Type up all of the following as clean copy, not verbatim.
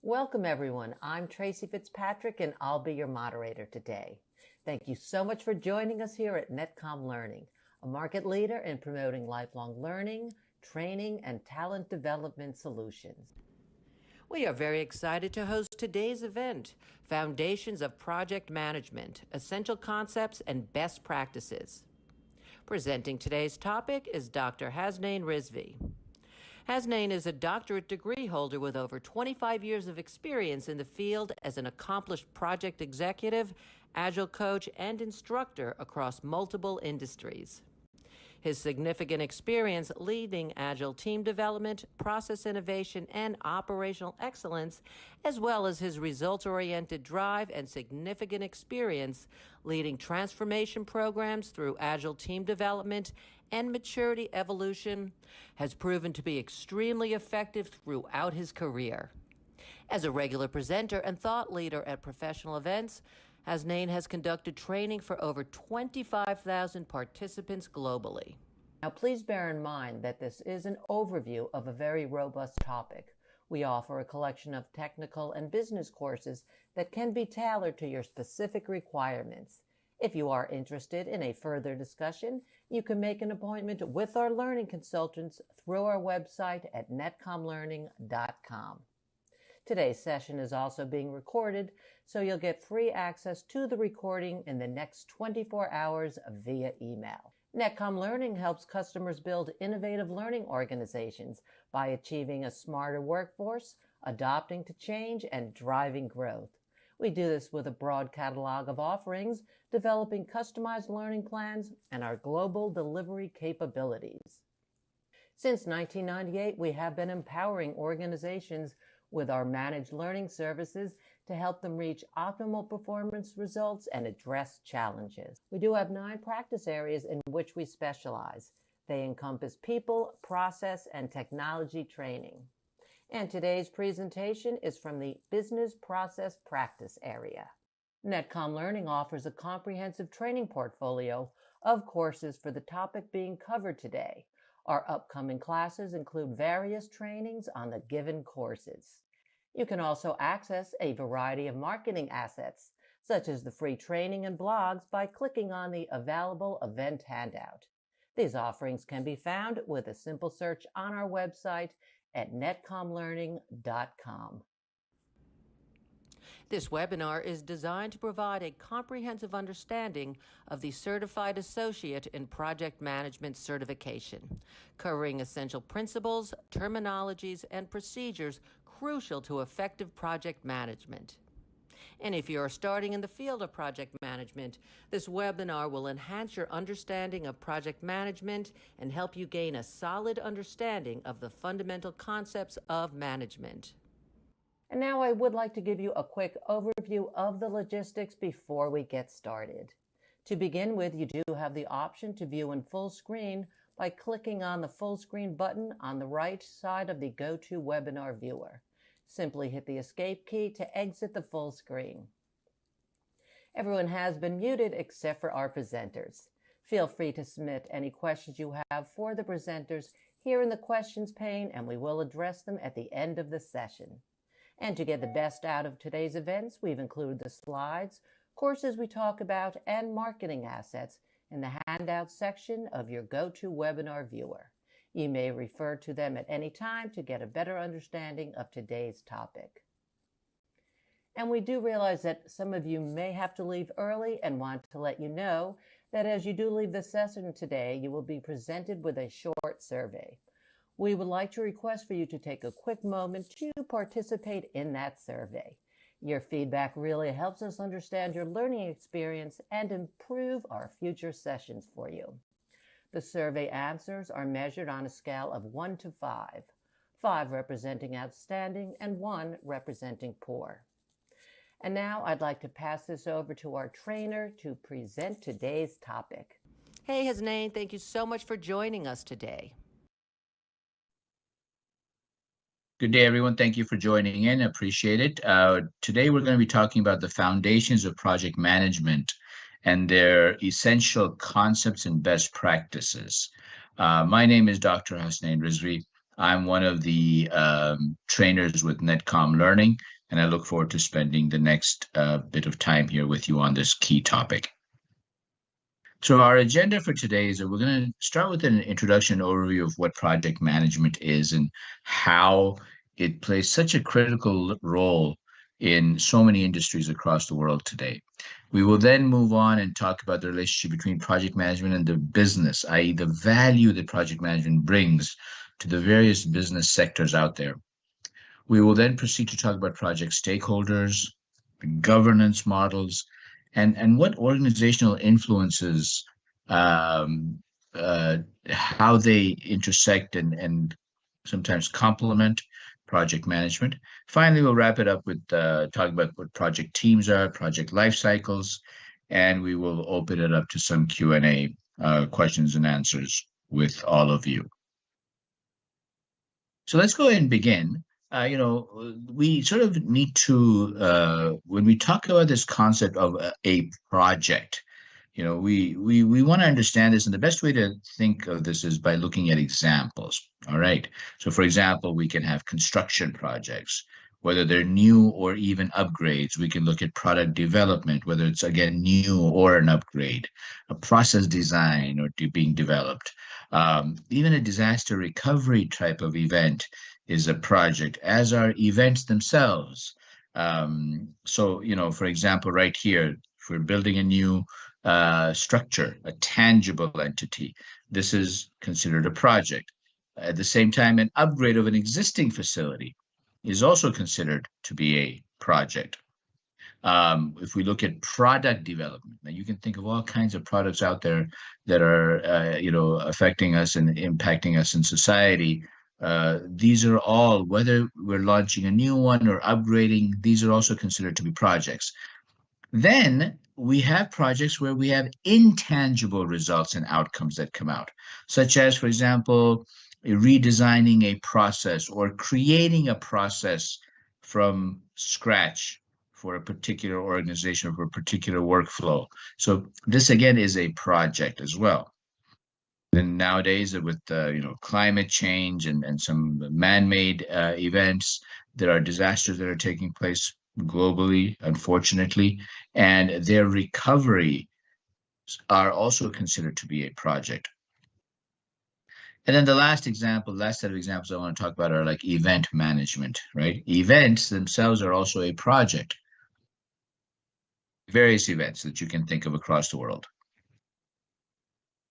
Welcome, everyone. I'm Tracy Fitzpatrick, and I'll be your moderator today. Thank you so much for joining us here at Netcom Learning, a market leader in promoting lifelong learning, training, and talent development solutions. We are very excited to host today's event, Foundations of Project Management, Essential Concepts and Best Practices. Presenting today's topic is Dr. Hasnain Rizvi. Hasnain is a doctorate degree holder with over 25 years of experience in the field as an accomplished project executive, agile coach, and instructor across multiple industries. His significant experience leading agile team development, process innovation, and operational excellence, as well as his results-oriented drive and significant experience leading transformation programs through agile team development and maturity evolution, has proven to be extremely effective throughout his career. As a regular presenter and thought leader at professional events, Hasnain has conducted training for over 25,000 participants globally. Now, please bear in mind that this is an overview of a very robust topic. We offer a collection of technical and business courses that can be tailored to your specific requirements. If you are interested in a further discussion, you can make an appointment with our learning consultants through our website at netcomlearning.com. Today's session is also being recorded, so you'll get free access to the recording in the next 24 hours via email. Netcom Learning helps customers build innovative learning organizations by achieving a smarter workforce, adapting to change, and driving growth. We do this with a broad catalog of offerings, developing customized learning plans, and our global delivery capabilities. Since 1998, we have been empowering organizations with our managed learning services to help them reach optimal performance results and address challenges. We do have 9 practice areas in which we specialize. They encompass people, process, and technology training. And today's presentation is from the Business Process Practice area. Netcom Learning offers a comprehensive training portfolio of courses for the topic being covered today. Our upcoming classes include various trainings on the given courses. You can also access a variety of marketing assets, such as the free training and blogs, by clicking on the available event handout. These offerings can be found with a simple search on our website at netcomlearning.com. This webinar is designed to provide a comprehensive understanding of the Certified Associate in Project Management certification, covering essential principles, terminologies, and procedures crucial to effective project management. And if you are starting in the field of project management, this webinar will enhance your understanding of project management and help you gain a solid understanding of the fundamental concepts of management. And now I would like to give you a quick overview of the logistics before we get started. To begin with, you do have the option to view in full screen by clicking on the full screen button on the right side of the GoToWebinar viewer. Simply hit the escape key to exit the full screen. Everyone has been muted except for our presenters. Feel free to submit any questions you have for the presenters here in the questions pane, and we will address them at the end of the session. And to get the best out of today's events, we've included the slides, courses we talk about, and marketing assets in the handout section of your GoToWebinar viewer. You may refer to them at any time to get a better understanding of today's topic. And we do realize that some of you may have to leave early and want to let you know that as you do leave the session today, you will be presented with a short survey. We would like to request for you to take a quick moment to participate in that survey. Your feedback really helps us understand your learning experience and improve our future sessions for you. The survey answers are measured on a scale of 1 to 5, 5 representing outstanding and 1 representing poor. And now I'd like to pass this over to our trainer to present today's topic. Hey, Hasnain, thank you so much for joining us today. Good day, everyone. Thank you for joining in. Appreciate it. Today, we're going to be talking about the foundations of project management and their essential concepts and best practices. My name is Dr. Hasnain Rizvi. I'm one of the trainers with Netcom Learning. And I look forward to spending the next bit of time here with you on this key topic. So our agenda for today is that we're going to start with an introduction overview of what project management is and how it plays such a critical role in so many industries across the world today. We will then move on and talk about the relationship between project management and the business, i.e. the value that project management brings to the various business sectors out there. We will then proceed to talk about project stakeholders, governance models, and what organizational influences, um, uh, how they intersect and sometimes complement project management. Finally, we'll wrap it up with talking about what project teams are, project life cycles, and we will open it up to some Q&A, questions and answers with all of you. So let's go ahead and begin. We sort of need to, when we talk about this concept of a project, we want to understand this, and the best way to think of this is by looking at examples. All right. So, for example, we can have construction projects, whether they're new or even upgrades. We can look at product development, whether it's, again, new or an upgrade, a process design or being developed. Even a disaster recovery type of event is a project, as are events themselves. For example, right here, if we're building a new structure, a tangible entity, this is considered a project. At the same time, an upgrade of an existing facility is also considered to be a project. If we look at product development, now you can think of all kinds of products out there that are, affecting us and impacting us in society. These are all, whether we're launching a new one or upgrading, these are also considered to be projects. Then we have projects where we have intangible results and outcomes that come out, such as, for example, redesigning a process or creating a process from scratch for a particular organization or for a particular workflow. So this, again, is a project as well. And nowadays, with climate change and some man-made events, there are disasters that are taking place globally, unfortunately, and their recovery are also considered to be a project. And then the last set of examples I want to talk about are like event management, right? Events themselves are also a project. Various events that you can think of across the world.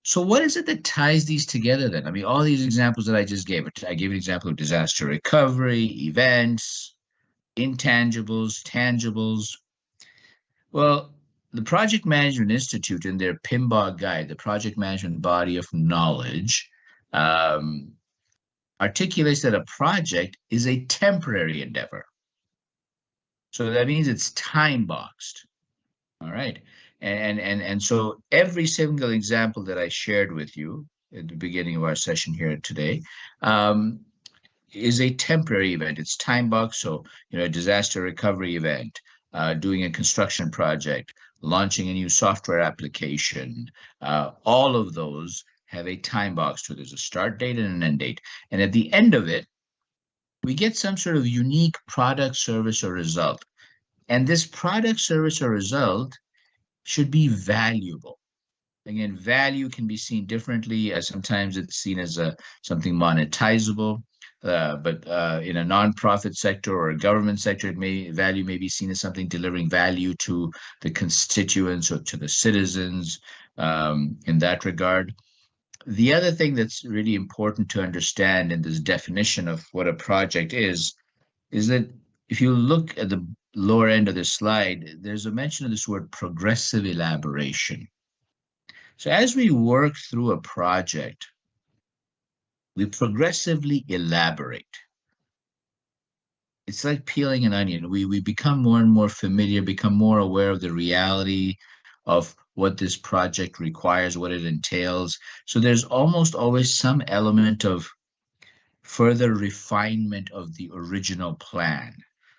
So what is it that ties these together then? I mean, all these examples that I just gave, I gave an example of disaster recovery, events, intangibles, tangibles. Well, the Project Management Institute, in their PMBOK guide, the Project Management Body of Knowledge, articulates that a project is a temporary endeavor. So that means it's time boxed. All right. And so every single example that I shared with you at the beginning of our session here today is a temporary event. It's time boxed. So, a disaster recovery event, doing a construction project, launching a new software application, all of those have a time box. So there's a start date and an end date. And at the end of it, we get some sort of unique product, service, or result. And this product, service, or result should be valuable. Again, value can be seen differently. Sometimes it's seen as something monetizable, but in a nonprofit sector or a government sector, value may be seen as something delivering value to the constituents or to the citizens in that regard. The other thing that's really important to understand in this definition of what a project is that if you look at the lower end of the slide, there's a mention of this word progressive elaboration. So as we work through a project, we progressively elaborate. It's like peeling an onion. We become more and more familiar, become more aware of the reality of what this project requires, what it entails. So there's almost always some element of further refinement of the original plan,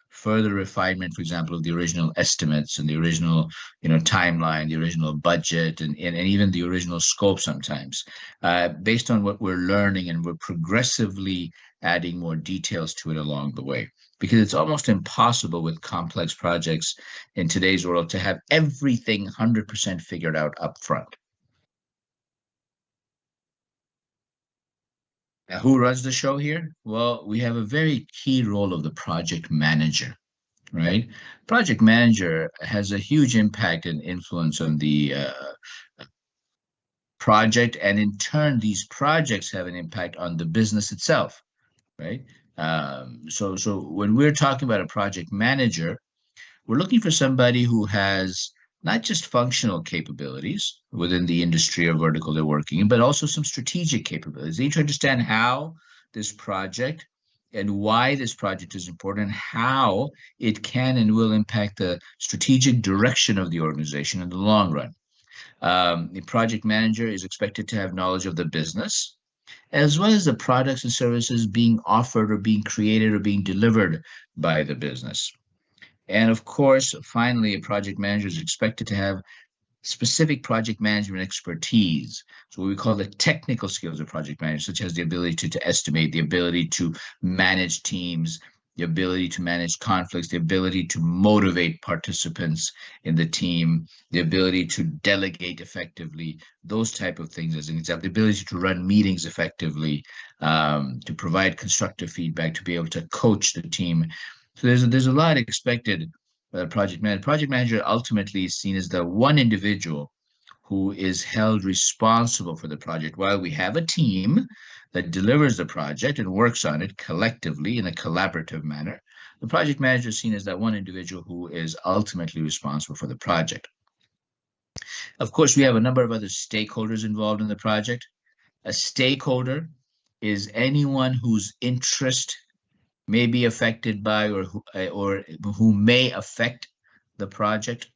further refinement, for example, of the original estimates and the original, timeline, the original budget, and even the original scope sometimes, based on what we're learning, and we're progressively adding more details to it along the way. Because it's almost impossible with complex projects in today's world to have everything 100% figured out up front. Now, who runs the show here? Well, we have a very key role of the project manager, right? Project manager has a huge impact and influence on the project, and in turn, these projects have an impact on the business itself, right? So when we're talking about a project manager, we're looking for somebody who has not just functional capabilities within the industry or vertical they're working in, but also some strategic capabilities. They need to understand how this project and why this project is important, and how it can and will impact the strategic direction of the organization in the long run. The project manager is expected to have knowledge of the business, as well as the products and services being offered or being created or being delivered by the business. And of course, finally, a project manager is expected to have specific project management expertise. So what we call the technical skills of project managers, such as the ability to estimate, the ability to manage teams, the ability to manage conflicts, the ability to motivate participants in the team, the ability to delegate effectively, those type of things as an example, the ability to run meetings effectively, to provide constructive feedback, to be able to coach the team. So there's a lot expected project manager. Project manager ultimately is seen as the one individual who is held responsible for the project, while we have a team that delivers the project and works on it collectively in a collaborative manner. The project manager is seen as that one individual who is ultimately responsible for the project. Of course, we have a number of other stakeholders involved in the project. A stakeholder is anyone whose interest may be affected by or who may affect the project.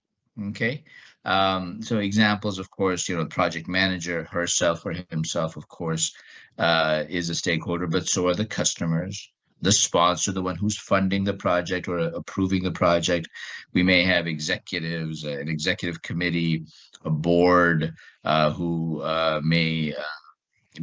Okay. So examples, of course, the project manager herself or himself, of course, is a stakeholder, but so are the customers, the sponsor, the one who's funding the project or approving the project. We may have executives, an executive committee, a board who may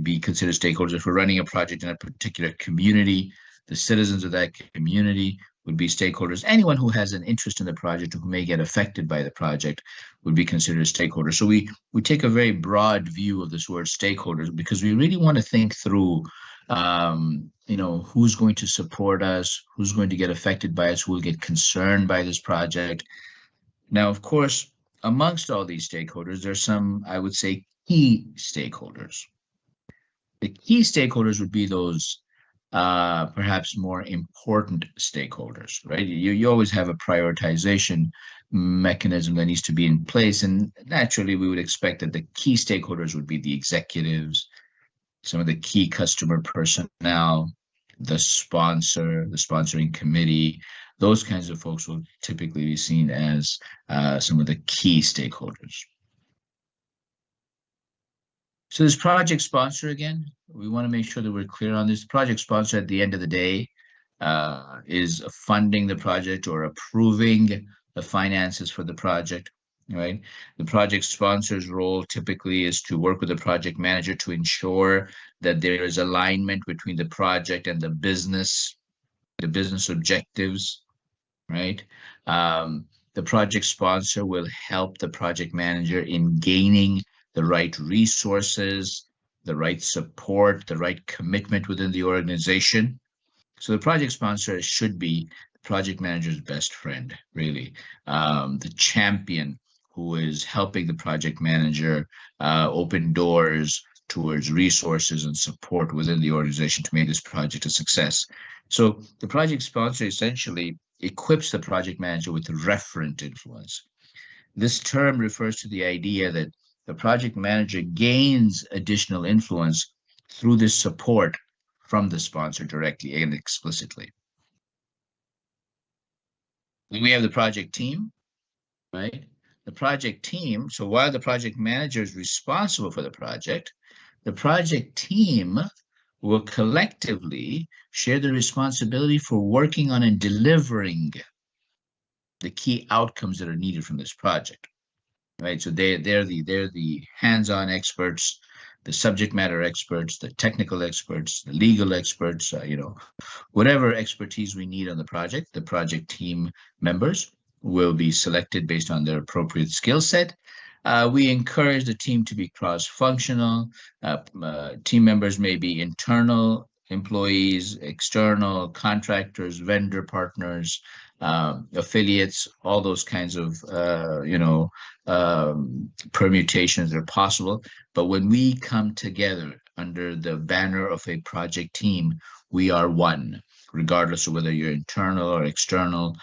be considered stakeholders. If we're running a project in a particular community, the citizens of that community would be stakeholders. Anyone who has an interest in the project or who may get affected by the project would be considered a stakeholder. So we take a very broad view of this word stakeholders, because we really want to think through, who's going to support us, who's going to get affected by us, who will get concerned by this project. Now, of course, amongst all these stakeholders, there's some, I would say, key stakeholders. The key stakeholders would be those perhaps more important stakeholders, right? You always have a prioritization mechanism that needs to be in place. And naturally, we would expect that the key stakeholders would be the executives, some of the key customer personnel, the sponsor, the sponsoring committee. Those kinds of folks will typically be seen as some of the key stakeholders. So this project sponsor, again, we want to make sure that we're clear on this. Project sponsor at the end of the day is funding the project or approving the finances for the project, right? The project sponsor's role typically is to work with the project manager to ensure that there is alignment between the project and the business objectives, right? The project sponsor will help the project manager in gaining the right resources, the right support, the right commitment within the organization. So the project sponsor should be the project manager's best friend, really, the champion who is helping the project manager open doors towards resources and support within the organization to make this project a success. So the project sponsor essentially equips the project manager with referent influence. This term refers to the idea that the project manager gains additional influence through this support from the sponsor directly and explicitly. Then we have the project team, right? The project team, so while the project manager is responsible for the project team will collectively share the responsibility for working on and delivering the key outcomes that are needed from this project. Right, so they're the hands-on experts the subject matter experts, the technical experts, the legal experts, whatever expertise we need on the project team members will be selected based on their appropriate skill set. We encourage the team to be cross-functional. Team members may be internal employees, external contractors, vendor partners, affiliates, all those kinds of, permutations are possible. But when we come together under the banner of a project team, we are one, regardless of whether you're internal or external.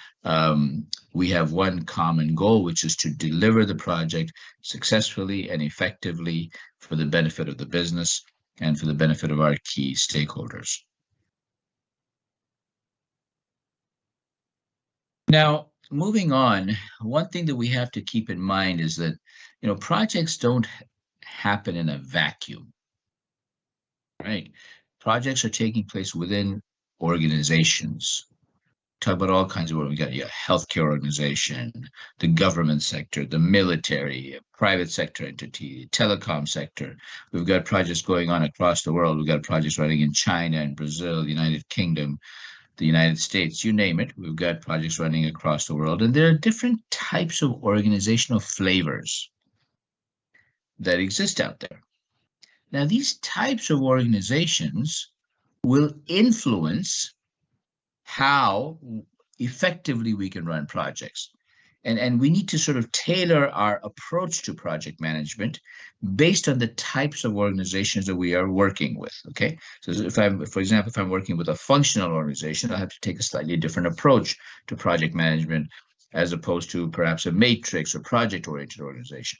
We have one common goal, which is to deliver the project successfully and effectively for the benefit of the business and for the benefit of our key stakeholders. Now, moving on, one thing that we have to keep in mind is that, projects don't happen in a vacuum, right? Projects are taking place within organizations. Talk about all kinds of work. We got healthcare organization, the government sector, the military, private sector entity, telecom sector. We've got projects going on across the world. We've got projects running in China and Brazil, the United Kingdom, the United States, you name it. We've got projects running across the world. And there are different types of organizational flavors that exist out there. Now, these types of organizations will influence how effectively we can run projects. And we need to sort of tailor our approach to project management based on the types of organizations that we are working with, okay? So for example, if I'm working with a functional organization, I'll have to take a slightly different approach to project management as opposed to perhaps a matrix or project-oriented organization.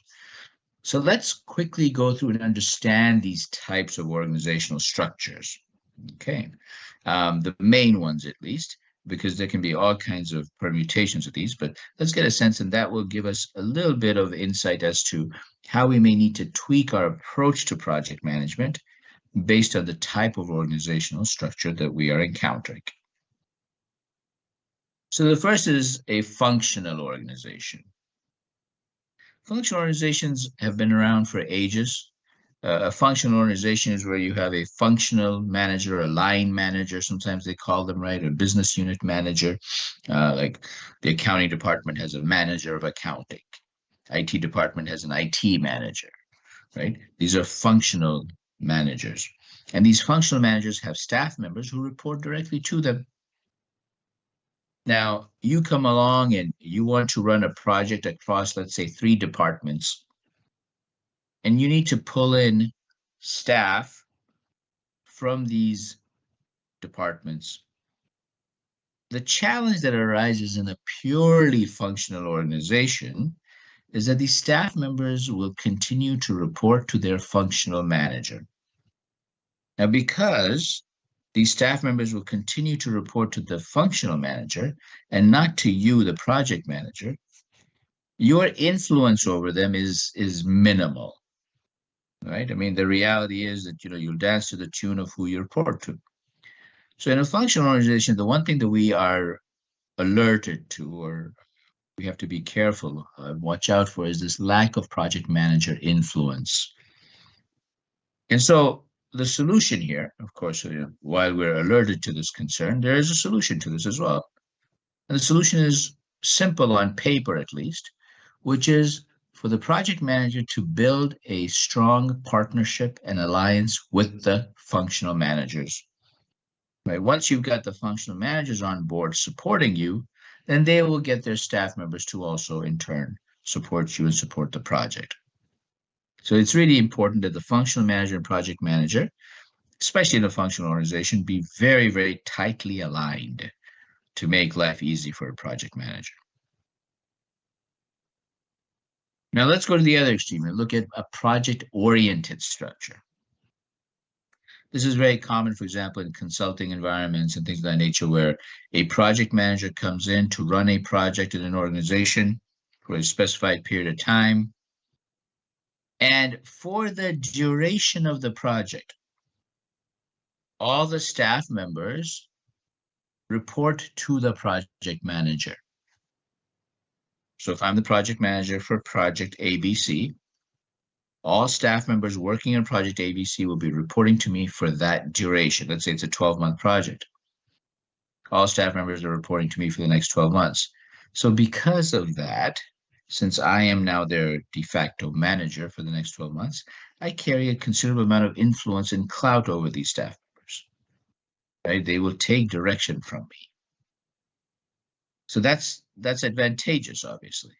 So let's quickly go through and understand these types of organizational structures, okay? The main ones, at least, because there can be all kinds of permutations of these, but let's get a sense, and that will give us a little bit of insight as to how we may need to tweak our approach to project management based on the type of organizational structure that we are encountering. So the first is a functional organization. Functional organizations have been around for ages. A functional organization is where you have a functional manager, a line manager, sometimes they call them, right? A business unit manager. Like the accounting department has a manager of accounting. IT department has an IT manager, right? These are functional managers. And these functional managers have staff members who report directly to them. Now, you come along and you want to run a project across, let's say, 3 departments, and you need to pull in staff from these departments. The challenge that arises in a purely functional organization is that these staff members will continue to report to their functional manager. Now, because these staff members will continue to report to the functional manager and not to you, the project manager, your influence over them is minimal, right? I mean, the reality is that, you'll dance to the tune of who you report to. So in a functional organization, the one thing that we are alerted to, or we have to be careful, watch out for, is this lack of project manager influence. And so the solution here, of course, while we're alerted to this concern, there is a solution to this as well. And the solution is simple on paper, at least, which is for the project manager to build a strong partnership and alliance with the functional managers. Right? Once you've got the functional managers on board supporting you, then they will get their staff members to also, in turn, support you and support the project. So it's really important that the functional manager and project manager, especially in a functional organization, be very, very tightly aligned to make life easy for a project manager. Now let's go to the other extreme and look at a project-oriented structure. This is very common, for example, in consulting environments and things of that nature, where a project manager comes in to run a project in an organization for a specified period of time. And for the duration of the project, all the staff members report to the project manager. So if I'm the project manager for project ABC, All staff members working on project ABC will be reporting to me for that duration. Let's say it's a 12-month project. All staff members are reporting to me for the next 12 months. So because of that, since I am now their de facto manager for the next 12 months, I carry a considerable amount of influence and clout over these staff members. Right? They will take direction from me. So that's advantageous, obviously.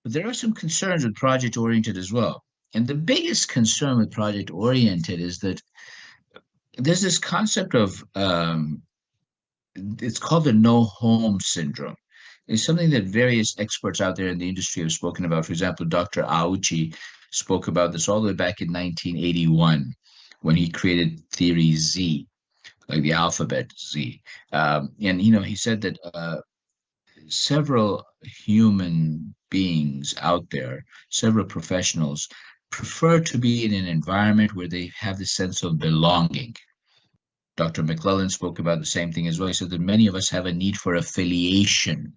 But there are some concerns with project-oriented as well. And the biggest concern with project-oriented is that there's this concept of it's called the no home syndrome. It's something that various experts out there in the industry have spoken about. For example, Dr. Auchi spoke about this all the way back in 1981 when he created Theory Z, like the alphabet Z. And, he said that several human beings out there, several professionals, prefer to be in an environment where they have the sense of belonging. Dr. McClellan spoke about the same thing as well. He said that many of us have a need for affiliation,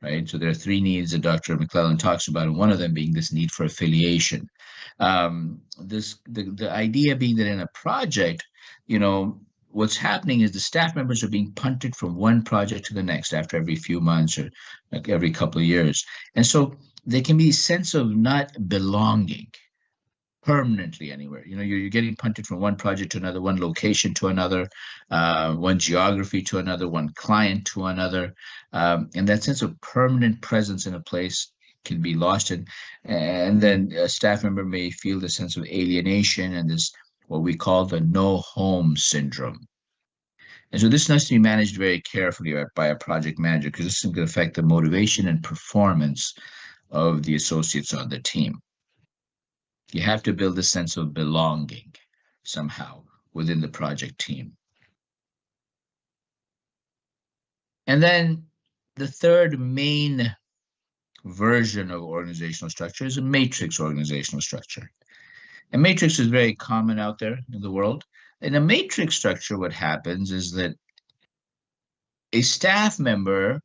right? So there are three needs that Dr. McClellan talks about, and one of them being this need for affiliation. The idea being that in a project, what's happening is the staff members are being punted from one project to the next after every few months or like every couple of years. And so there can be a sense of not belonging permanently anywhere. You're getting punted from one project to another, one location to another, one geography to another, one client to another. And that sense of permanent presence in a place can be lost. And then a staff member may feel the sense of alienation and this, what we call the no home syndrome. And so this needs to be managed very carefully by a project manager because this can affect the motivation and performance of the associates on the team. You have to build a sense of belonging somehow within the project team. And then the third main version of organizational structure is a matrix organizational structure. And matrix is very common out there in the world. In a matrix structure, what happens is that a staff member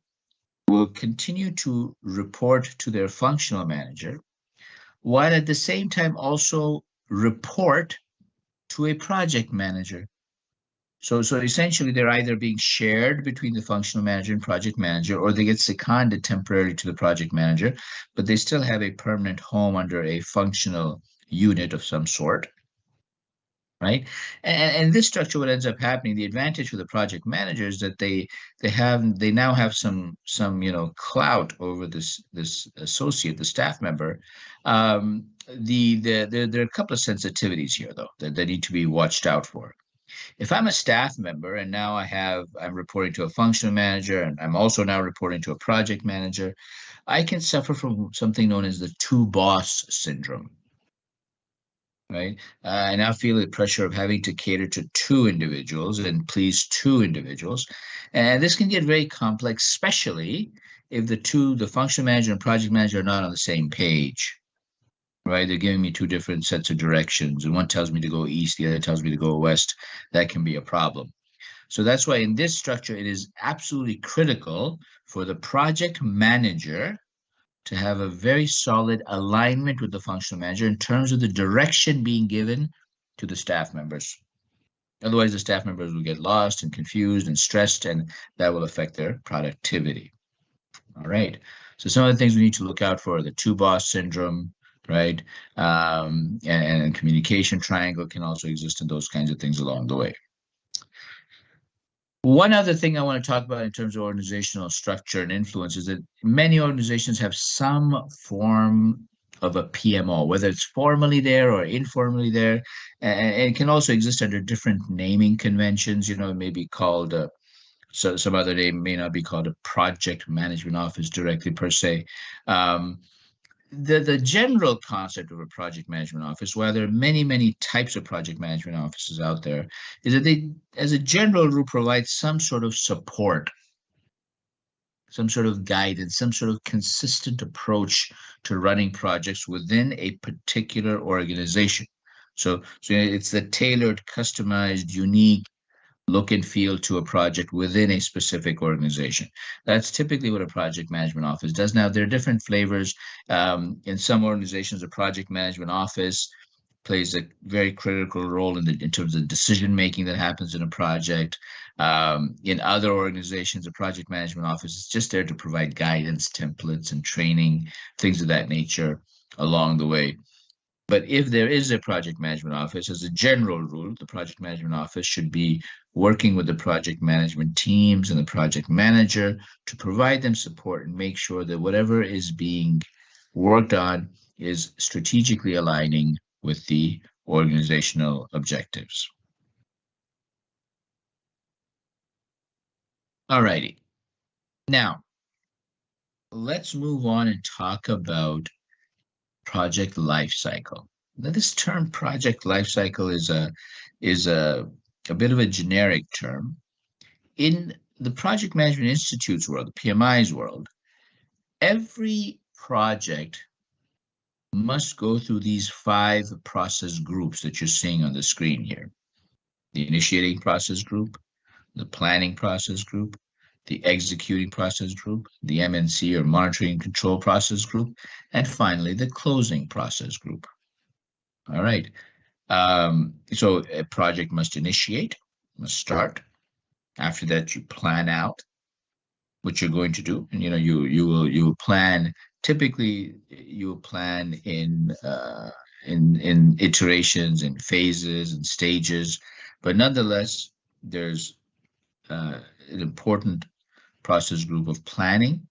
will continue to report to their functional manager, while at the same time also report to a project manager. So essentially, they're either being shared between the functional manager and project manager, or they get seconded temporarily to the project manager, but they still have a permanent home under a functional unit of some sort, right? And this structure, what ends up happening, the advantage for the project manager is that they now have some clout over this associate, the staff member. There are a couple of sensitivities here though that need to be watched out for. If I'm a staff member and now I'm reporting to a functional manager and I'm also now reporting to a project manager, I can suffer from something known as the two boss syndrome. Right? I now feel the pressure of having to cater to two individuals and please two individuals. And this can get very complex, especially if the functional manager and project manager are not on the same page. Right? They're giving me two different sets of directions. And one tells me to go east, the other tells me to go west. That can be a problem. So that's why in this structure, it is absolutely critical for the project manager to have a very solid alignment with the functional manager in terms of the direction being given to the staff members. Otherwise, the staff members will get lost and confused and stressed, and that will affect their productivity. All right. So some of the things we need to look out for are the two boss syndrome, right? And communication triangle can also exist in those kinds of things along the way. One other thing I want to talk about in terms of organizational structure and influence is that many organizations have some form of a PMO, whether it's formally there or informally there, and it can also exist under different naming conventions. It may be called so some other name may not be called a project management office directly per se. The general concept of a project management office, while there are many types of project management offices out there, is that they, as a general rule, provide some sort of support, some sort of guidance, some sort of consistent approach to running projects within a particular organization. So it's the tailored, customized, unique look and feel to a project within a specific organization. That's typically what a project management office does. Now, there are different flavors. In some organizations, a project management office plays a very critical role in terms of decision making that happens in a project. In other organizations, a project management office is just there to provide guidance, templates, and training, things of that nature along the way. But if there is a project management office, as a general rule, the project management office should be working with the project management teams and the project manager to provide them support and make sure that whatever is being worked on is strategically aligning with the organizational objectives. All righty. Now, let's move on and talk about project lifecycle. Now, this term project lifecycle is a bit of a generic term. In the Project Management Institute's world, the PMI's world, every project must go through these 5 process groups that you're seeing on the screen here. The initiating process group, the planning process group, the executing process group, the MNC or monitoring and control process group, and finally the closing process group. All right. So a project must initiate, must start. After that, you plan out what you're going to do, and you will plan. Typically, you will plan in iterations and phases and stages, but nonetheless, there's an important process group of planning.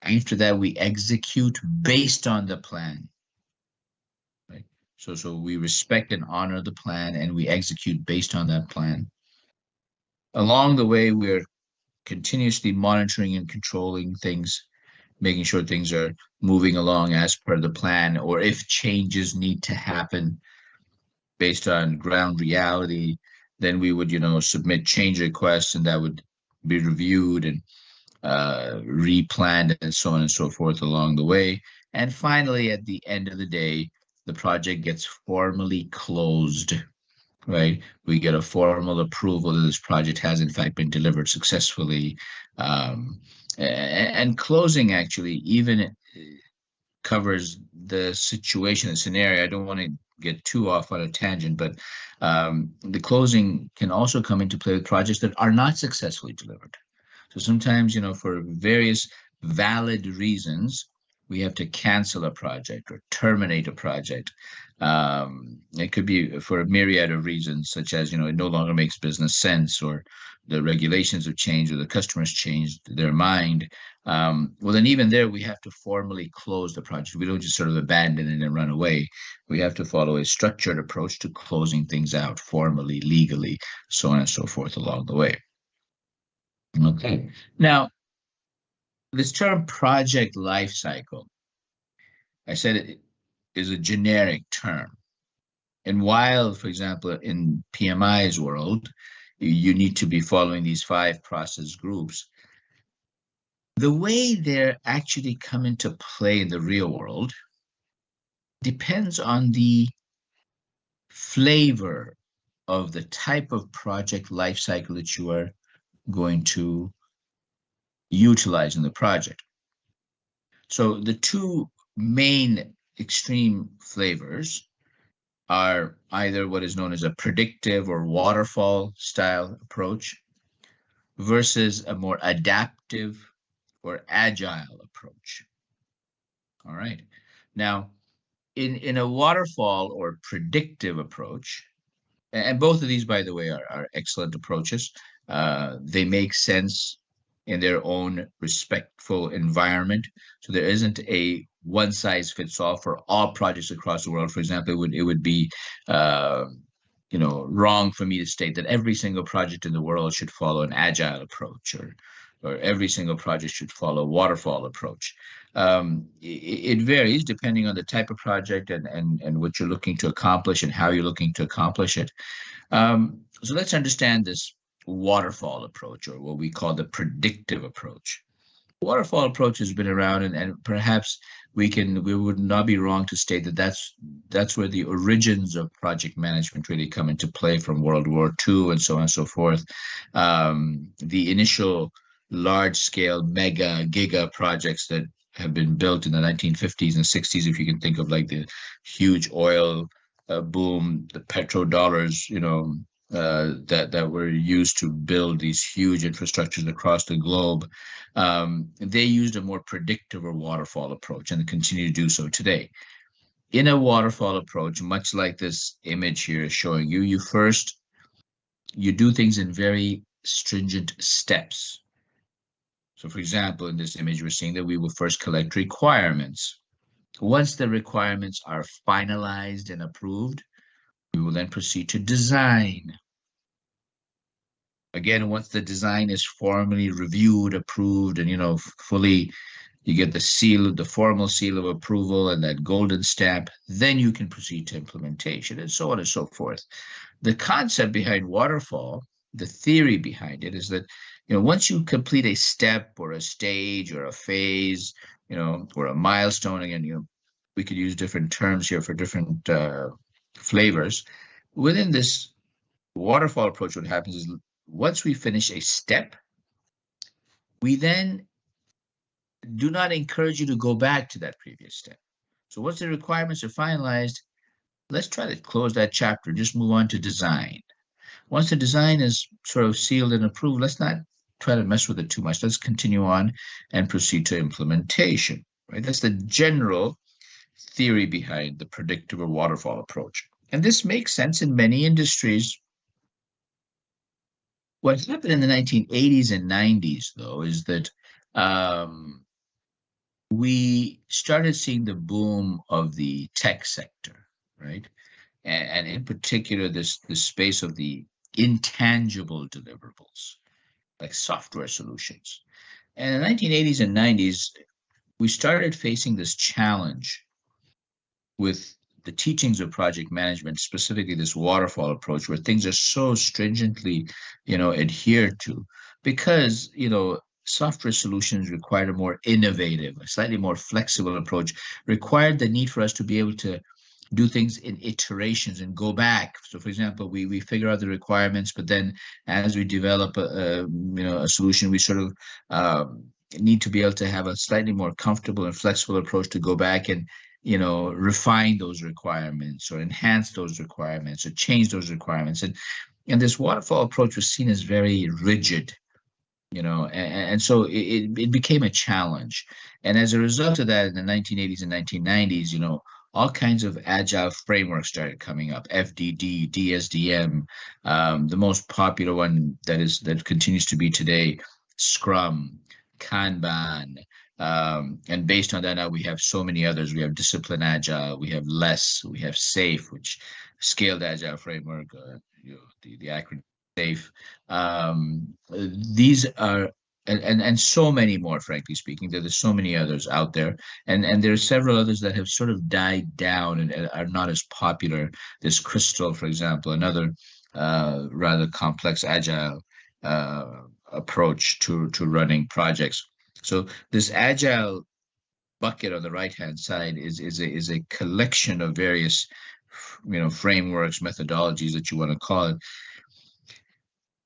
After that, we execute based on the plan. Right? So we respect and honor the plan, and we execute based on that plan. Along the way, we're continuously monitoring and controlling things, making sure things are moving along as per the plan, or if changes need to happen based on ground reality, then we would, submit change requests, and that would be reviewed and replanned and so on and so forth along the way. And finally, at the end of the day, the project gets formally closed, right? We get a formal approval that this project has in fact been delivered successfully. And closing actually even covers the situation, the scenario. I don't want to get too off on a tangent, but the closing can also come into play with projects that are not successfully delivered. So sometimes, for various valid reasons, we have to cancel a project or terminate a project. It could be for a myriad of reasons, such as, it no longer makes business sense, or the regulations have changed, or the customers changed their mind. Well, then even there, we have to formally close the project. We don't just sort of abandon it and run away. We have to follow a structured approach to closing things out formally, legally, so on and so forth along the way. Okay. Now, this term project lifecycle, I said it is a generic term. And while, for example, in PMI's world, you need to be following these 5 process groups, the way they're actually come into play in the real world depends on the flavor of the type of project lifecycle that you are going to utilize in the project. So the 2 main extreme flavors are either what is known as a predictive or waterfall style approach versus a more adaptive or agile approach. All right. Now, in a waterfall or predictive approach, and both of these, by the way, are excellent approaches. They make sense in their own respectful environment. So there isn't a one size fits all for all projects across the world. For example, it would be wrong for me to state that every single project in the world should follow an agile approach, or every single project should follow a waterfall approach. It varies depending on the type of project and what you're looking to accomplish and how you're looking to accomplish it. So let's understand this waterfall approach, or what we call the predictive approach. waterfall approach has been around, and perhaps we would not be wrong to state that that's where the origins of project management really come into play from World War II and so on and so forth. The initial large scale mega giga projects that have been built in the 1950s and 60s, if you can think of like the huge oil boom, the petrodollars, that were used to build these huge infrastructures across the globe. They used a more predictive or waterfall approach and continue to do so today. In a waterfall approach, much like this image here is showing you, you do things in very stringent steps. So for example, in this image, we're seeing that we will first collect requirements. Once the requirements are finalized and approved, we will then proceed to design. Again, once the design is formally reviewed, approved, and fully, you get the formal seal of approval and that golden stamp, then you can proceed to implementation, and so on and so forth. The concept behind waterfall, the theory behind it, is that once you complete a step or a stage or a phase, or a milestone, again, we could use different terms here for different flavors. Within this waterfall approach, what happens is once we finish a step, we then do not encourage you to go back to that previous step. So once the requirements are finalized, let's try to close that chapter, just move on to design. Once the design is sort of sealed and approved, let's not try to mess with it too much. Let's continue on and proceed to implementation, right? That's the general theory behind the predictive or waterfall approach. And this makes sense in many industries. What happened in the 1980s and 90s, though, is that we started seeing the boom of the tech sector, right? And in particular, this space of the intangible deliverables, like software solutions. And in the 1980s and 90s, we started facing this challenge with the teachings of project management, specifically this waterfall approach, where things are so stringently, adhered to, because, software solutions required a more innovative, a slightly more flexible approach, required the need for us to be able to do things in iterations and go back. So, for example, we figure out the requirements, but then as we develop a solution, we sort of need to be able to have a slightly more comfortable and flexible approach to go back and refine those requirements or enhance those requirements or change those requirements. And this waterfall approach was seen as very rigid, and so it became a challenge. And as a result of that, in the 1980s and 1990s, all kinds of agile frameworks started coming up: FDD, DSDM, the most popular one that continues to be today, Scrum, Kanban. And based on that, now we have so many others. We have Discipline Agile, we have LESS, we have SAFe, which Scaled Agile Framework, the acronym SAFe. These are, and so many more, frankly speaking. There's so many others out there. And there are several others that have sort of died down and are not as popular. There's Crystal, for example, another rather complex agile approach to running projects. So this agile bucket on the right-hand side is a collection of various, frameworks, methodologies that you want to call it.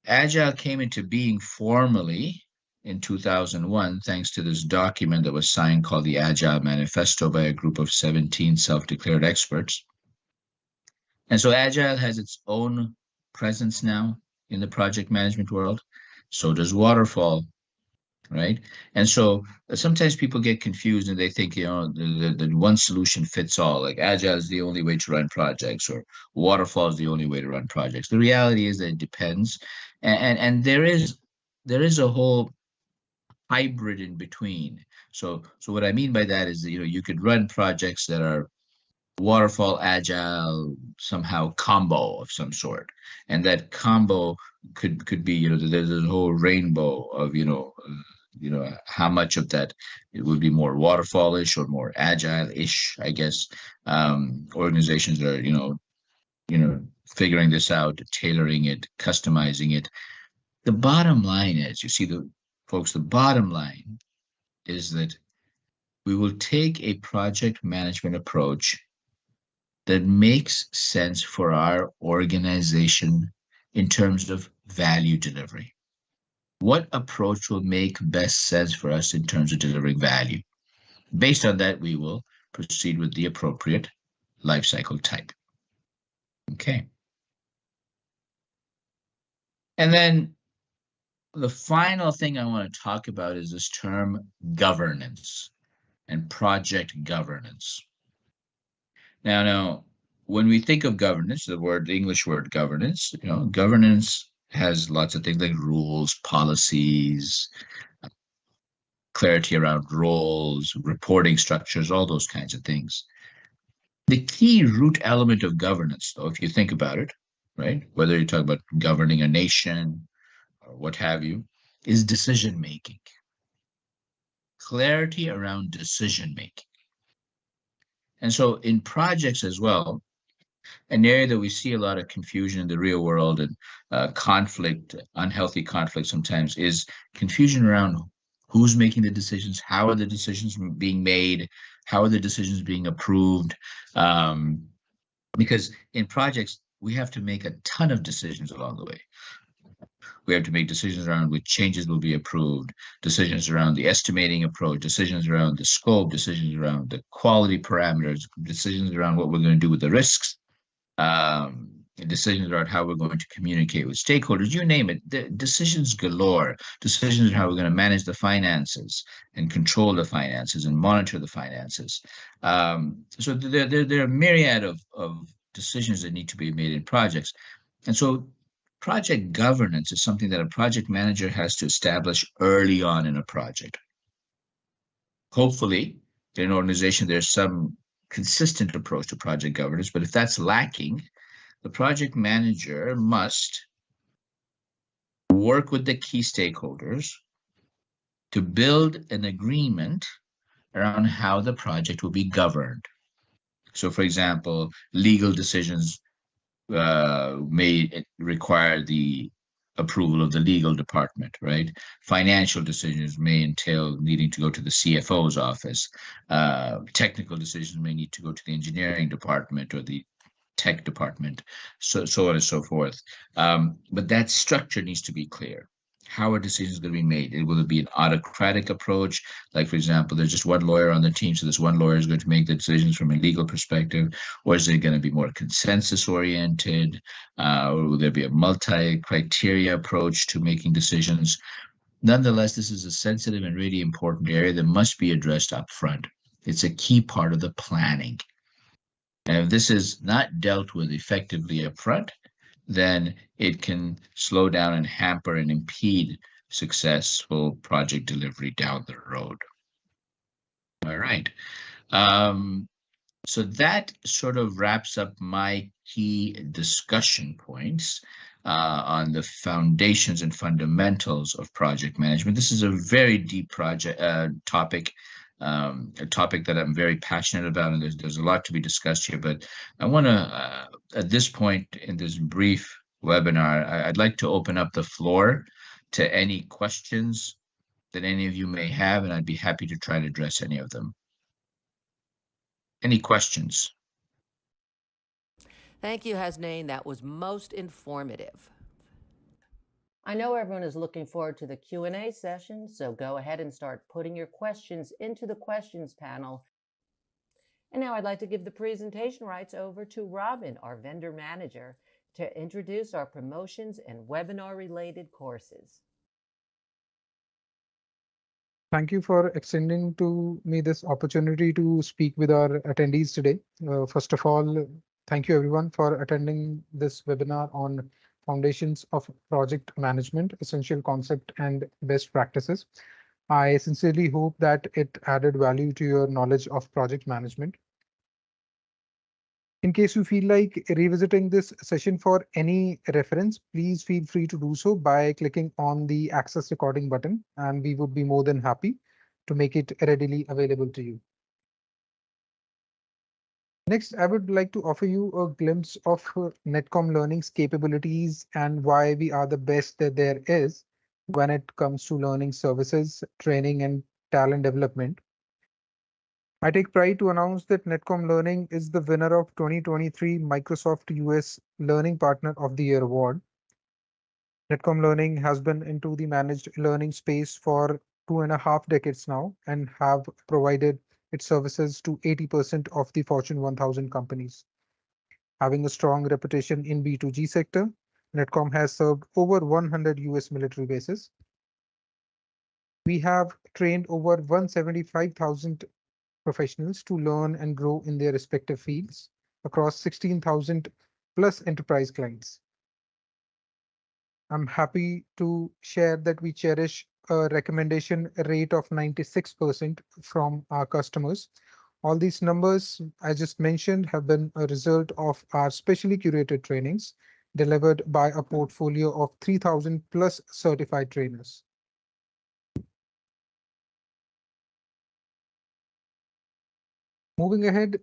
Agile came into being formally in 2001, thanks to this document that was signed called the Agile Manifesto by a group of 17 self-declared experts. And so Agile has its own presence now in the project management world. So does Waterfall. Right. And so sometimes people get confused and they think, that one solution fits all, like Agile is the only way to run projects or Waterfall is the only way to run projects. The reality is that it depends. And there is a whole hybrid in between. So what I mean by that is that, you could run projects that are Waterfall, Agile, somehow combo of some sort. And that combo could be, there's a whole rainbow of, how much of that it would be more waterfall-ish or more agile-ish, I guess. Organizations are, figuring this out, tailoring it, customizing it. The bottom line is, you see, the bottom line is that we will take a project management approach that makes sense for our organization in terms of value delivery. What approach will make best sense for us in terms of delivering value? Based on that, we will proceed with the appropriate lifecycle type. Okay. And then the final thing I want to talk about is this term governance and project governance. Now, when we think of governance, the English word governance, governance has lots of things like rules, policies, clarity around roles, reporting structures, all those kinds of things. The key root element of governance, though, if you think about it, right, whether you talk about governing a nation or what have you, is decision making. Clarity around decision making. And so in projects as well, an area that we see a lot of confusion in the real world and conflict, unhealthy conflict sometimes, is confusion around who's making the decisions, how are the decisions being made, how are the decisions being approved. Because in projects, we have to make a ton of decisions along the way. We have to make decisions around which changes will be approved, decisions around the estimating approach, decisions around the scope, decisions around the quality parameters, decisions around what we're going to do with the risks, decisions around how we're going to communicate with stakeholders, you name it, the decisions galore, decisions on how we're going to manage the finances and control the finances and monitor the finances. So there are a myriad of decisions that need to be made in projects. And so project governance is something that a project manager has to establish early on in a project. Hopefully, in an organization, there's some consistent approach to project governance, but if that's lacking, the project manager must work with the key stakeholders to build an agreement around how the project will be governed. So, for example, legal decisions may require the approval of the legal department, right? Financial decisions may entail needing to go to the CFO's office. Technical decisions may need to go to the engineering department or the tech department, so on and so forth. But that structure needs to be clear. How are decisions going to be made? Will it be an autocratic approach? Like, for example, there's just one lawyer on the team, so this one lawyer is going to make the decisions from a legal perspective, or is it going to be more consensus-oriented? Or will there be a multi-criteria approach to making decisions? Nonetheless, this is a sensitive and really important area that must be addressed up front. It's a key part of the planning. And if this is not dealt with effectively up front, then it can slow down and hamper and impede successful project delivery down the road. All right. So that sort of wraps up my key discussion points on the foundations and fundamentals of project management. This is a very deep topic. A topic that I'm very passionate about, and there's a lot to be discussed here. But I want to, at this point in this brief webinar, I'd like to open up the floor to any questions that any of you may have, and I'd be happy to try to address any of them. Any questions? Thank you, Hasnain. That was most informative. I know everyone is looking forward to the Q&A session, so go ahead and start putting your questions into the questions panel. And now I'd like to give the presentation rights over to Robin, our vendor manager, to introduce our promotions and webinar-related courses. Thank you for extending to me this opportunity to speak with our attendees today. First of all, thank you everyone for attending this webinar on Foundations of Project Management, Essential Concept and Best Practices. I sincerely hope that it added value to your knowledge of project management. In case you feel like revisiting this session for any reference, please feel free to do so by clicking on the Access Recording button, and we would be more than happy to make it readily available to you. Next, I would like to offer you a glimpse of Netcom Learning's capabilities and why we are the best that there is when it comes to learning services, training, and talent development. I take pride to announce that Netcom Learning is the winner of 2023 Microsoft US Learning Partner of the Year award. Netcom Learning has been into the managed learning space for 2.5 decades now and have provided its services to 80% of the Fortune 1000 companies. Having a strong reputation in B2G sector, Netcom has served over 100 US military bases. We have trained over 175,000 professionals to learn and grow in their respective fields across 16,000 plus enterprise clients. I'm happy to share that we cherish a recommendation rate of 96% from our customers. All these numbers I just mentioned have been a result of our specially curated trainings delivered by a portfolio of 3,000 plus certified trainers. Moving ahead,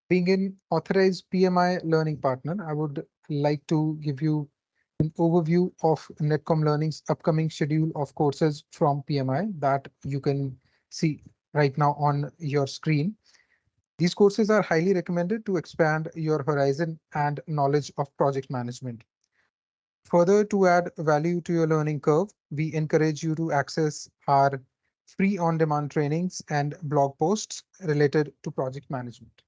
being an authorized PMI learning partner, I would like to give you an overview of Netcom Learning's upcoming schedule of courses from PMI that you can see right now on your screen. These courses are highly recommended to expand your horizon and knowledge of project management. Further, to add value to your learning curve, we encourage you to access our free on-demand trainings and blog posts related to project management.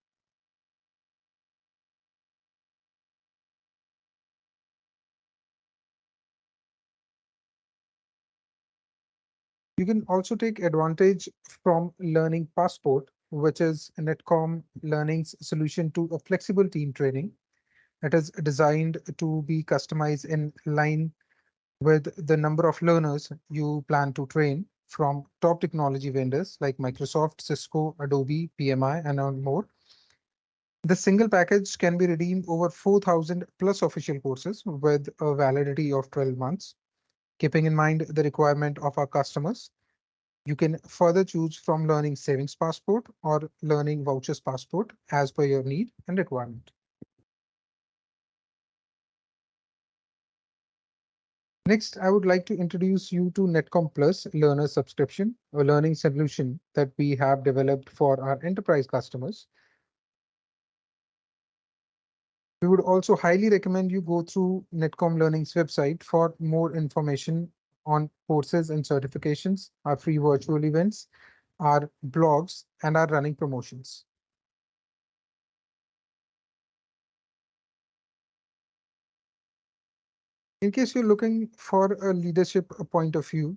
You can also take advantage from Learning Passport, which is Netcom Learning's solution to a flexible team training. It is designed to be customized in line with the number of learners you plan to train from top technology vendors like Microsoft, Cisco, Adobe, PMI, and more. The single package can be redeemed over 4,000 plus official courses with a validity of 12 months. Keeping in mind the requirement of our customers, you can further choose from Learning Savings Passport or Learning Vouchers Passport as per your need and requirement. Next, I would like to introduce you to Netcom Plus Learner Subscription, a learning solution that we have developed for our enterprise customers. We would also highly recommend you go through Netcom Learning's website for more information on courses and certifications, our free virtual events, our blogs, and our running promotions. In case you're looking for a leadership point of view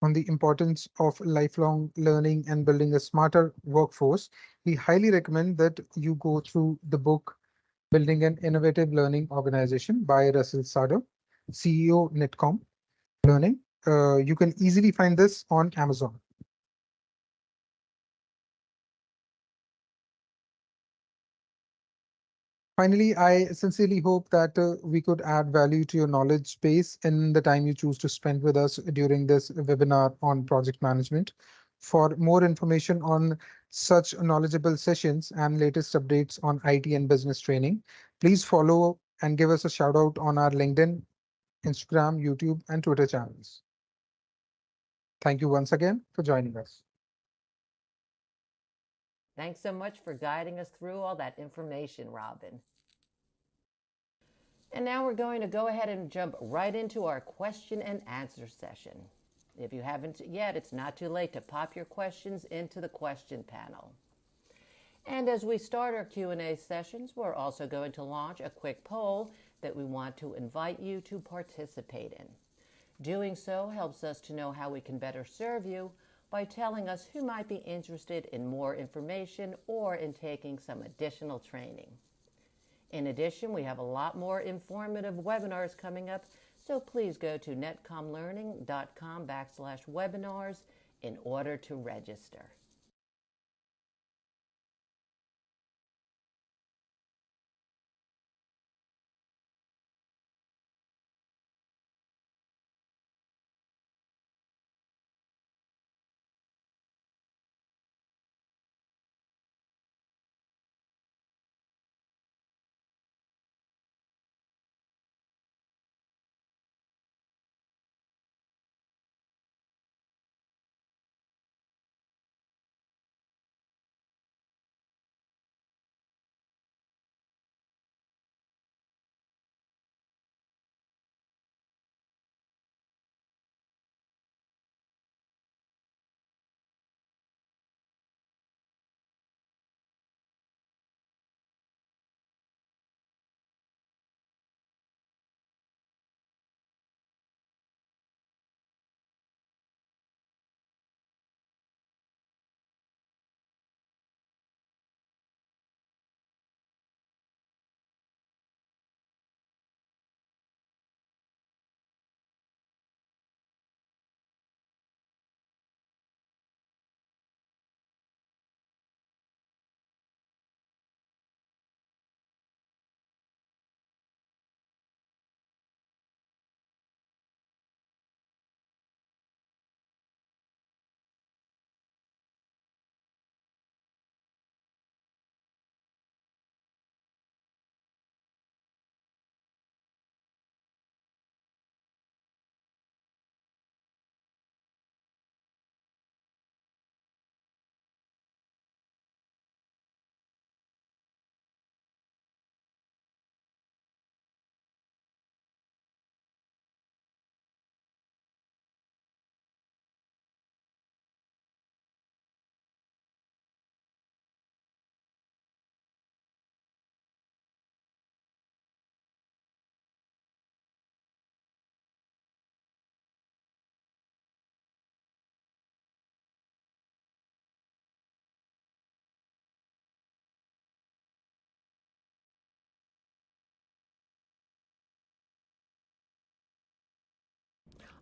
on the importance of lifelong learning and building a smarter workforce, we highly recommend that you go through the book Building an Innovative Learning Organization by Russell Sado, CEO Netcom Learning. You can easily find this on Amazon. Finally, I sincerely hope that we could add value to your knowledge base in the time you choose to spend with us during this webinar on project management. For more information on such knowledgeable sessions and latest updates on IT and business training, please follow and give us a shout out on our LinkedIn, Instagram, YouTube, and Twitter channels. Thank you once again for joining us. Thanks so much for guiding us through all that information, Robin. And now we're going to go ahead and jump right into our question and answer session. If you haven't yet, it's not too late to pop your questions into the question panel. And as we start our Q&A sessions, we're also going to launch a quick poll that we want to invite you to participate in. Doing so helps us to know how we can better serve you by telling us who might be interested in more information or in taking some additional training. In addition, we have a lot more informative webinars coming up, so please go to netcomlearning.com/webinars in order to register.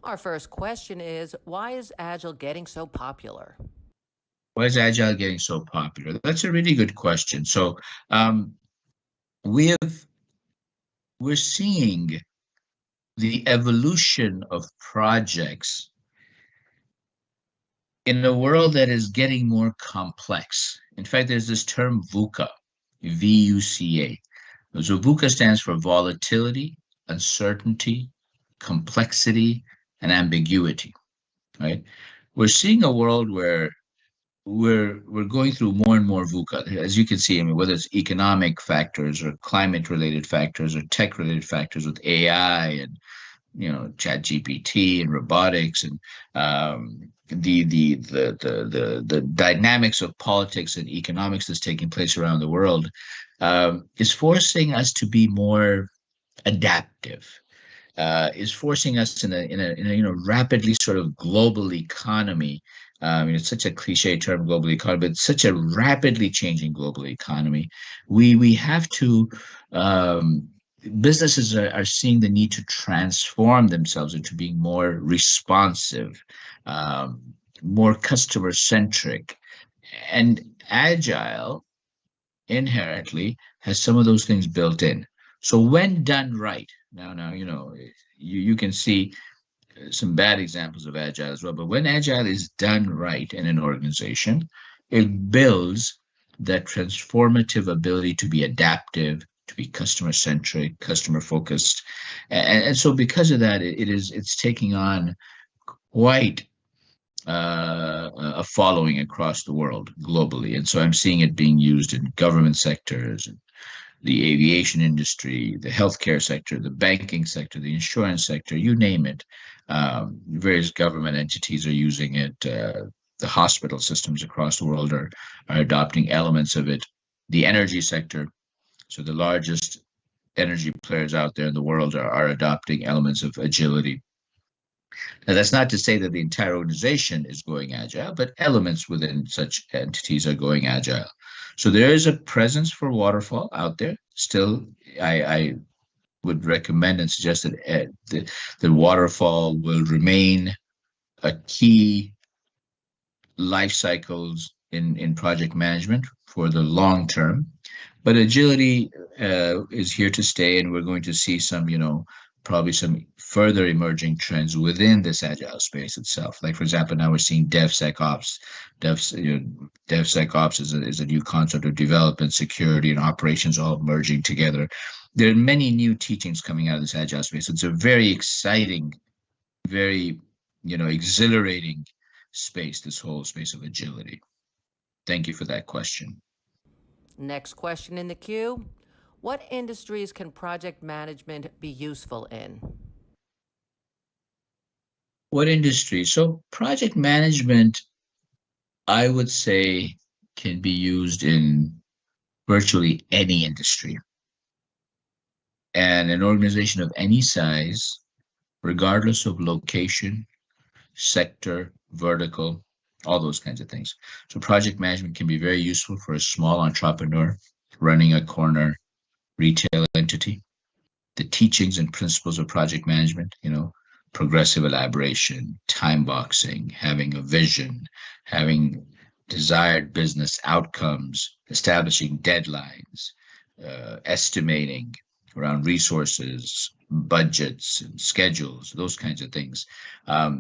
Our first question is, why is Agile getting so popular? Why is Agile getting so popular? That's a really good question. So um, we have we're seeing the evolution of projects in a world that is getting more complex. In fact, there's this term VUCA, VUCA. So VUCA stands for volatility, uncertainty, complexity, and ambiguity, right? We're seeing a world where we're going through more and more VUCA. As you can see, I mean, whether it's economic factors or climate-related factors or tech-related factors with AI and Chat GPT and robotics and the dynamics of politics and economics that's taking place around the world is forcing us to be more adaptive. Is forcing us in a rapidly sort of global economy. It's such a cliche term, global economy, but it's such a rapidly changing global economy. We have to businesses are seeing the need to transform themselves into being more responsive, more customer centric, and agile inherently has some of those things built in. So when done right, now you can see some bad examples of agile as well, but when agile is done right in an organization, it builds that transformative ability to be adaptive, to be customer centric, customer focused, and so because of that, it's taking on quite a following across the world globally, and so I'm seeing it being used in government sectors, the aviation industry, the healthcare sector, the banking sector, the insurance sector, you name it. Various government entities are using it. The hospital systems across the world are adopting elements of it. The energy sector, so the largest energy players out there in the world are adopting elements of agility. Now, that's not to say that the entire organization is going agile, but elements within such entities are going agile. So there is a presence for waterfall out there. Still, I would recommend and suggest that the waterfall will remain a key life cycles in project management for the long term. But agility is here to stay, and we're going to see some, probably some further emerging trends within this agile space itself. Like, for example, now we're seeing DevSecOps. DevSecOps is a new concept of development, security, and operations all merging together. There are many new teachings coming out of this agile space. It's a very exciting, very, exhilarating space, this whole space of agility. Thank you for that question. Next question in the queue. What industries can project management be useful in? What industry? So project management, I would say, can be used in virtually any industry. And an organization of any size, regardless of location, sector, vertical, all those kinds of things. So project management can be very useful for a small entrepreneur running a corner retail entity. The teachings and principles of project management, progressive elaboration, time boxing, having a vision, having desired business outcomes, establishing deadlines, estimating around resources, budgets, and schedules, those kinds of things.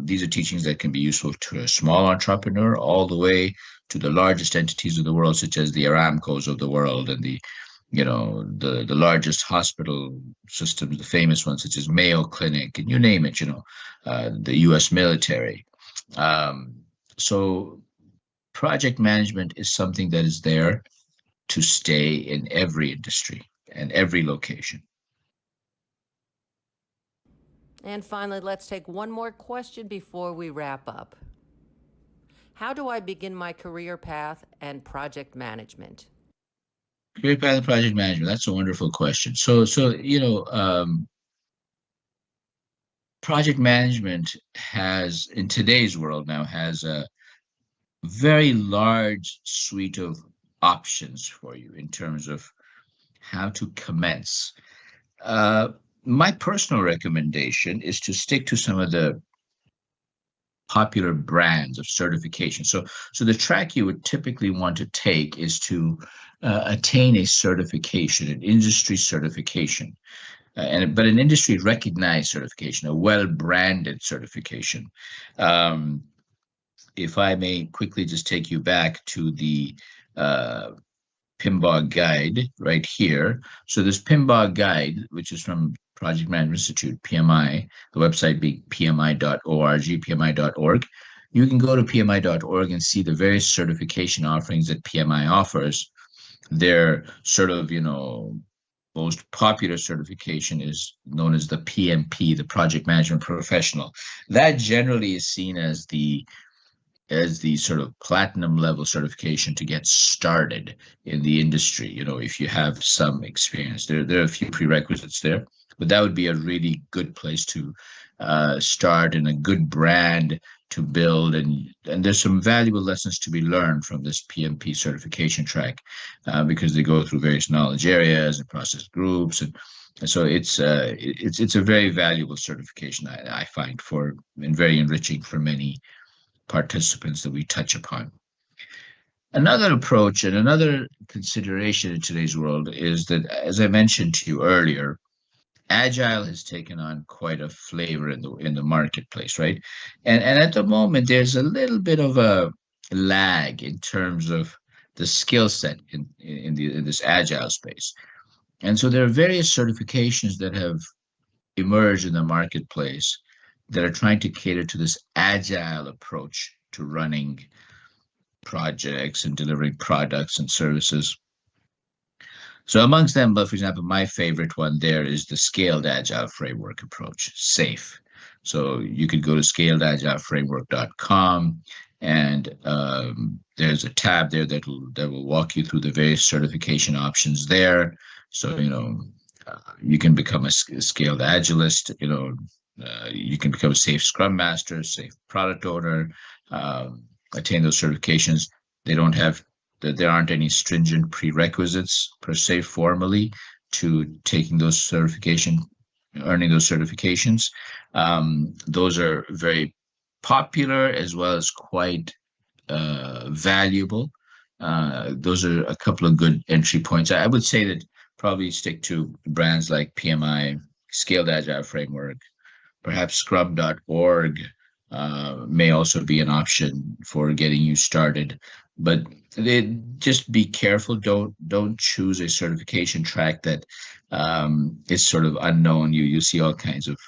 These are teachings that can be useful to a small entrepreneur all the way to the largest entities of the world, such as the Aramcos of the world and the largest hospital systems, the famous ones such as Mayo Clinic, and you name it, the U.S. military. So project management is something that is there to stay in every industry and every location. And finally, let's take one more question before we wrap up. How do I begin my career path and project management? Career path and project management. That's a wonderful question. So project management has, in today's world now, has a very large suite of options for you in terms of how to commence. My personal recommendation is to stick to some of the popular brands of certification. So the track you would typically want to take is to attain a certification, an industry certification, but an industry recognized certification, a well-branded certification. If I may quickly just take you back to the PMBOK guide right here. So this PMBOK guide, which is from Project Management Institute, PMI, the website being pmi.org, pmi.org. You can go to pmi.org and see the various certification offerings that PMI offers. Their sort of, most popular certification is known as the PMP, the Project Management Professional. That generally is seen as the sort of platinum level certification to get started in the industry. If you have some experience, there are a few prerequisites there, but that would be a really good place to start, and a good brand to build. And there's some valuable lessons to be learned from this PMP certification track, because they go through various knowledge areas and process groups, and so it's a very valuable certification, I find, and very enriching for many participants that we touch upon. Another approach and another consideration in today's world is that, as I mentioned to you earlier, Agile has taken on quite a flavor in the marketplace, right? And at the moment, there's a little bit of a lag in terms of the skill set in this Agile space. And so there are various certifications that have emerged in the marketplace that are trying to cater to this Agile approach to running projects and delivering products and services. So amongst them, but for example, my favorite one there is the Scaled Agile Framework approach, SAFe. So you could go to scaledagileframework.com, and there's a tab there that will walk you through the various certification options there. So you can become a scaled agilist. You can become a safe Scrum Master, safe Product Owner, attain those certifications. There aren't any stringent prerequisites per se formally to earning those certifications. Those are very popular as well as quite valuable. Those are a couple of good entry points. I would say that probably stick to brands like PMI, Scaled Agile Framework. Perhaps scrum.org may also be an option for getting you started, but just be careful. Don't choose a certification track that is sort of unknown. You see all kinds of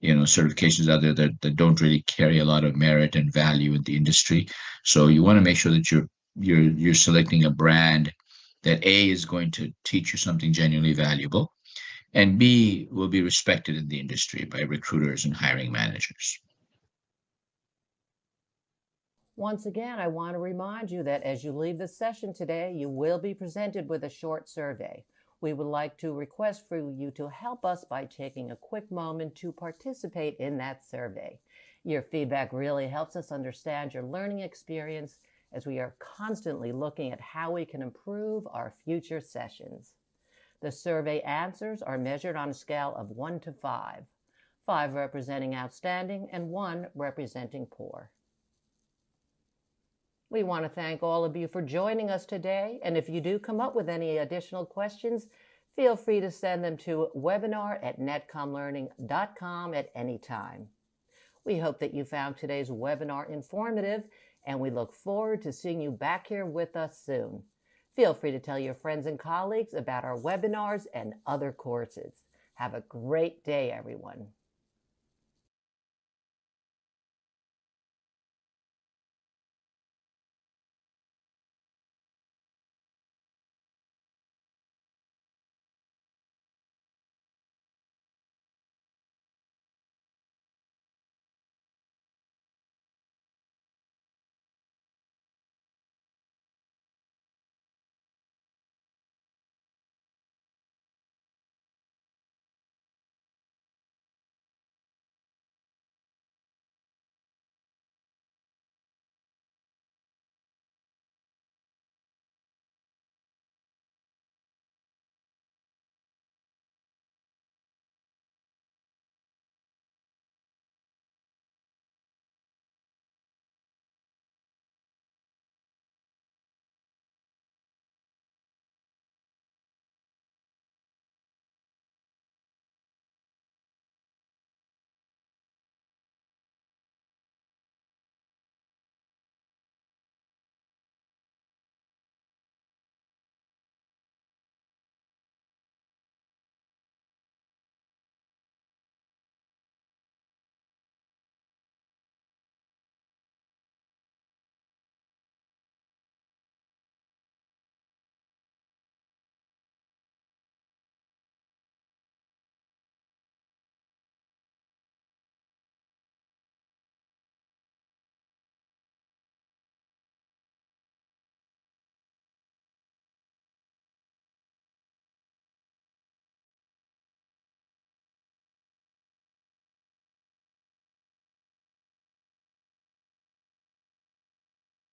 certifications out there that don't really carry a lot of merit and value in the industry. So you want to make sure that you're selecting a brand that A, is going to teach you something genuinely valuable, and B, will be respected in the industry by recruiters and hiring managers. Once again, I want to remind you that as you leave the session today, you will be presented with a short survey. We would like to request for you to help us by taking a quick moment to participate in that survey. Your feedback really helps us understand your learning experience, as we are constantly looking at how we can improve our future sessions. The survey answers are measured on a scale of 1 to 5, 5 representing outstanding and 1 representing poor. We want to thank all of you for joining us today, and if you do come up with any additional questions, feel free to send them to webinar@netcomlearning.com at any time. We hope that you found today's webinar informative, and we look forward to seeing you back here with us soon. Feel free to tell your friends and colleagues about our webinars and other courses. Have a great day, everyone.